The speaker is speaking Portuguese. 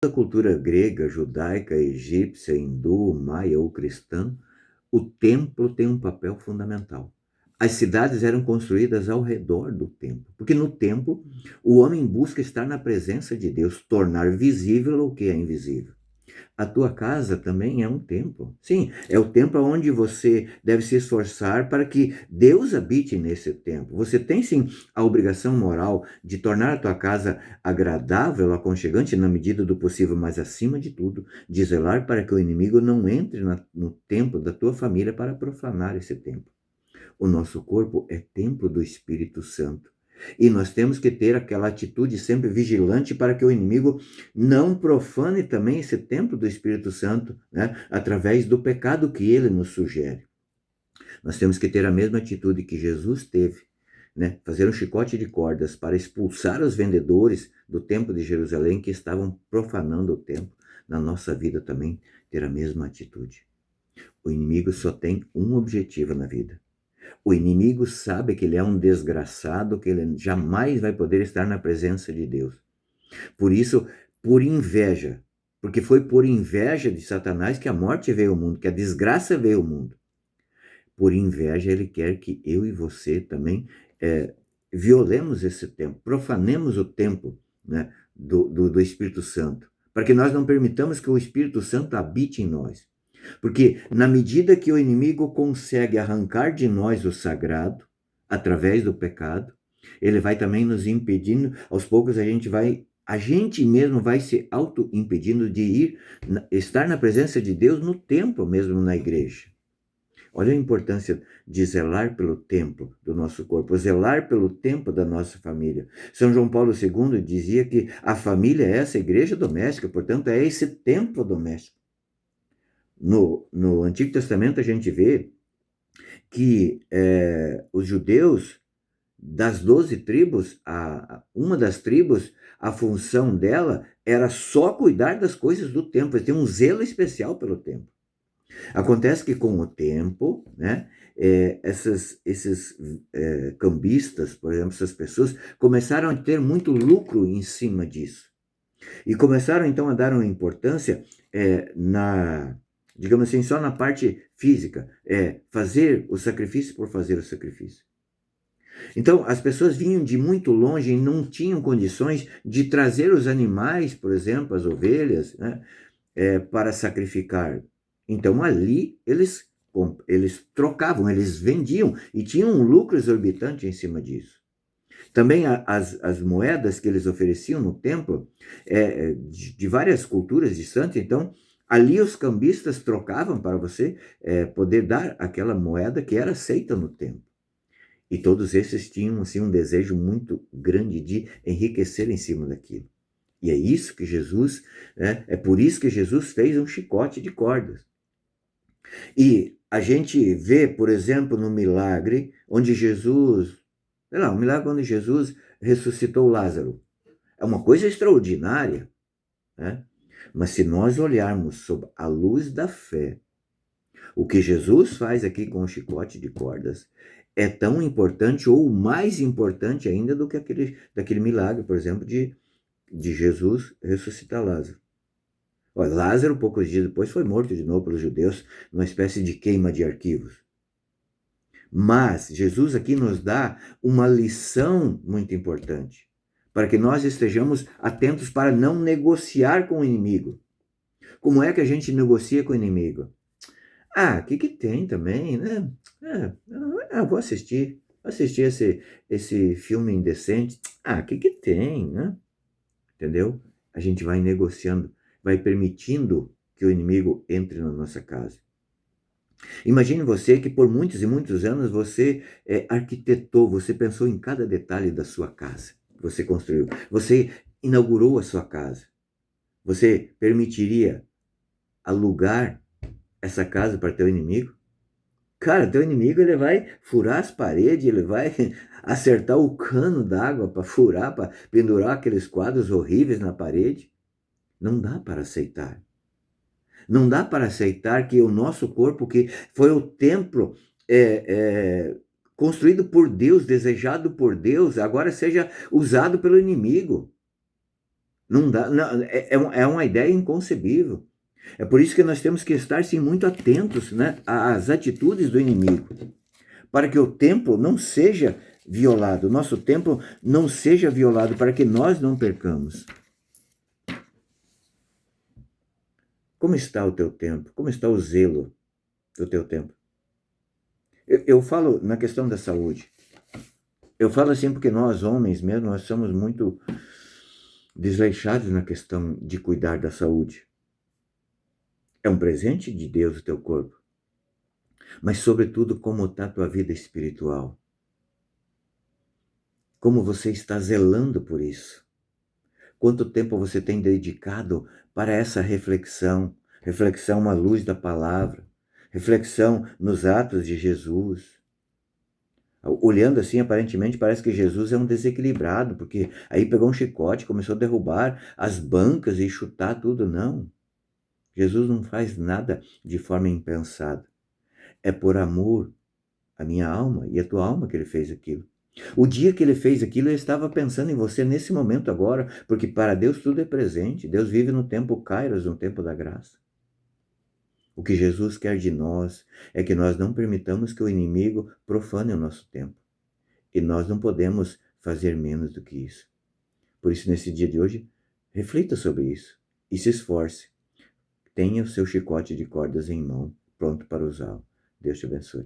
Da cultura grega, judaica, egípcia, hindu, maia ou cristã, o templo tem um papel fundamental. As cidades eram construídas ao redor do templo, porque no templo o homem busca estar na presença de Deus, tornar visível o que é invisível. A tua casa também é um templo. Sim, é o templo onde você deve se esforçar para que Deus habite nesse templo. Você tem sim a obrigação moral de tornar a tua casa agradável, aconchegante na medida do possível, mas acima de tudo, de zelar para que o inimigo não entre no templo da tua família para profanar esse templo. O nosso corpo é templo do Espírito Santo. E nós temos que ter aquela atitude sempre vigilante para que o inimigo não profane também esse templo do Espírito Santo, né, através do pecado que ele nos sugere. Nós temos que ter a mesma atitude que Jesus teve, né, fazer um chicote de cordas para expulsar os vendedores do templo de Jerusalém que estavam profanando o templo. Na nossa vida também ter a mesma atitude. O inimigo só tem um objetivo na vida. O inimigo sabe que ele é um desgraçado, que ele jamais vai poder estar na presença de Deus. Por isso, por inveja, porque foi por inveja de Satanás que a morte veio ao mundo, que a desgraça veio ao mundo. Por inveja, ele quer que eu e você também violemos esse templo, profanemos o templo, né, do Espírito Santo, para que nós não permitamos que o Espírito Santo habite em nós. Porque na medida que o inimigo consegue arrancar de nós o sagrado, através do pecado, ele vai também nos impedindo, aos poucos a gente mesmo vai se auto-impedindo de estar na presença de Deus no templo mesmo, na igreja. Olha a importância de zelar pelo templo do nosso corpo, zelar pelo templo da nossa família. São João Paulo II dizia que a família é essa igreja doméstica, portanto é esse templo doméstico. No Antigo Testamento a gente vê que os judeus, das 12 tribos, uma das tribos, a função dela era só cuidar das coisas do templo, eles tinham um zelo especial pelo templo. Acontece que com o tempo, né, esses cambistas, por exemplo, essas pessoas, começaram a ter muito lucro em cima disso. E começaram então a dar uma importância digamos assim, só na parte física, fazer o sacrifício por fazer o sacrifício. Então, as pessoas vinham de muito longe e não tinham condições de trazer os animais, por exemplo, as ovelhas, né, para sacrificar. Então, ali, eles trocavam, eles vendiam e tinham um lucro exorbitante em cima disso. Também as moedas que eles ofereciam no templo, de várias culturas distantes, então, ali os cambistas trocavam para você poder dar aquela moeda que era aceita no templo. E todos esses tinham assim, um desejo muito grande de enriquecer em cima daquilo. E é isso que Jesus, é por isso que Jesus fez um chicote de cordas. E a gente vê, por exemplo, no milagre onde Jesus, um milagre onde Jesus ressuscitou Lázaro. É uma coisa extraordinária, né? Mas se nós olharmos sob a luz da fé, o que Jesus faz aqui com o chicote de cordas é tão importante ou mais importante ainda do que daquele milagre, por exemplo, de Jesus ressuscitar Lázaro. Olha, Lázaro, poucos dias depois, foi morto de novo pelos judeus, numa espécie de queima de arquivos. Mas Jesus aqui nos dá uma lição muito importante, para que nós estejamos atentos para não negociar com o inimigo. Como é que a gente negocia com o inimigo? O que tem também, né? Vou assistir esse filme indecente. O que tem, né? Entendeu? A gente vai negociando, vai permitindo que o inimigo entre na nossa casa. Imagine você que por muitos e muitos anos você arquitetou, você pensou em cada detalhe da sua casa, você construiu, você inaugurou a sua casa. Você permitiria alugar essa casa para teu inimigo? Cara, teu inimigo ele vai furar as paredes, ele vai acertar o cano d'água para furar, para pendurar aqueles quadros horríveis na parede. Não dá para aceitar. Não dá para aceitar que o nosso corpo, que foi o templo construído por Deus, desejado por Deus, agora seja usado pelo inimigo. Não dá, não, é uma ideia inconcebível. É por isso que nós temos que estar sim, muito atentos, né, às atitudes do inimigo, para que o templo não seja violado, o nosso templo não seja violado, para que nós não percamos. Como está o teu templo? Como está o zelo do teu templo? Eu falo na questão da saúde. Eu falo assim porque nós, homens mesmo, nós somos muito desleixados na questão de cuidar da saúde. É um presente de Deus o teu corpo. Mas, sobretudo, como está a tua vida espiritual. Como você está zelando por isso. Quanto tempo você tem dedicado para essa reflexão? Reflexão à luz da palavra. Reflexão nos atos de Jesus. Olhando assim, aparentemente, parece que Jesus é um desequilibrado, porque aí pegou um chicote, começou a derrubar as bancas e chutar tudo. Não. Jesus não faz nada de forma impensada. É por amor à minha alma e à tua alma que ele fez aquilo. O dia que ele fez aquilo, ele estava pensando em você nesse momento agora, porque para Deus tudo é presente. Deus vive no tempo Kairos, no tempo da graça. O que Jesus quer de nós é que nós não permitamos que o inimigo profane o nosso tempo. E nós não podemos fazer menos do que isso. Por isso, nesse dia de hoje, reflita sobre isso e se esforce. Tenha o seu chicote de cordas em mão, pronto para usá-lo. Deus te abençoe.